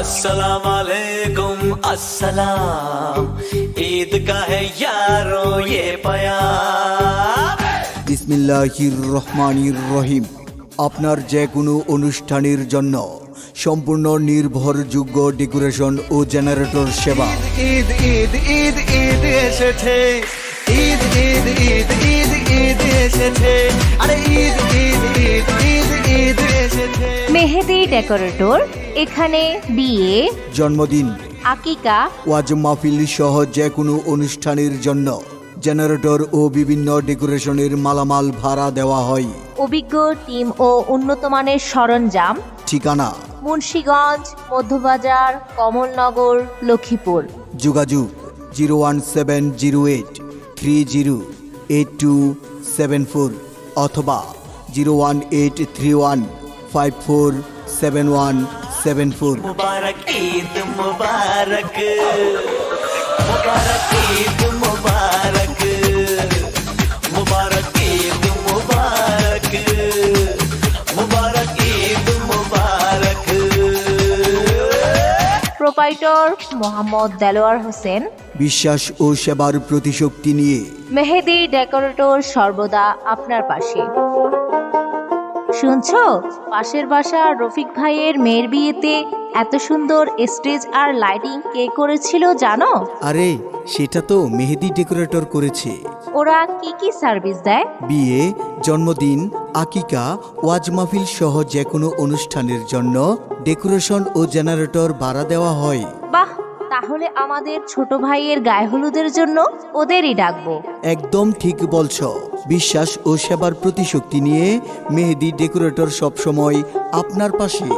अस्सलाम वालेकुम अस्सलाम, ईद का है यारो ये प्यार। বিসমিল্লাহির রহমানির রহিম। আপনার যে কোনো অনুষ্ঠানের জন্য সম্পূর্ণ নির্ভরযোগ্য ডেকোরেশন ও জেনারেটর সেবা। ঈদ ঈদ ঈদ ঈদ এসেছে, ঈদ ঈদ ঈদ ঈদ ঈদ এসেছে, আরে ঈদ ঈদ ঈদ ঈদ ঈদ এসেছে। মেহেদি ডেকোরেটর এখানে বিয়ে, জন্মদিন, আকিকা, ওয়াজ মাহফিল সহ যে কোনো অনুষ্ঠানের জন্য জেনারেটর ও বিভিন্ন ডেকোরেশনের মালামাল ভাড়া দেওয়া হয়। অভিজ্ঞ টিম ও উন্নত মানের সরঞ্জাম। ঠিকানা মুন্সিগঞ্জ, মধ্যবাজার, কমলনগর, লক্ষ্মীপুর। যোগাযোগ 01708308274 অথবা 01831547174। मुबारक ईद मुबारक, मुबारक ईद मुबारक, मुबारक ईद मुबारक, मुबारक ईद मुबारक। প্রোপাইটর মোহাম্মদ দেলোয়ার হোসেন। বিশ্বাস ও সেবার প্রতিশক্তি নিয়ে মেহেদি ডেকোরেটর সর্বদা আপনার পাশে। শুনছো, পাশের বাসা রফিক ভাইয়ের মেয়ের বিয়েতে এত সুন্দর স্টেজ আর লাইটিং কে করেছিল জানো? আরে সেটা তো মেহেদি ডেকোরেটর করেছে। ওরা কি কি সার্ভিস দেয়? বিয়ে, জন্মদিন, আকিকা, ওয়াজ মাহফিল সহ যে কোনো অনুষ্ঠানের জন্য ডেকোরেশন ও জেনারেটর ভাড়া দেওয়া হয়। বাহ, তাহলে আমাদের ছোট ভাইয়ের গায়ে হলুদের জন্য ওদেরই ডাকবো। একদম ঠিক বলছ। বিশ্বাস ও সেবার প্রতিশক্তি নিয়ে মেহেদি ডেকোরেটর সবসময় আপনার পাশে।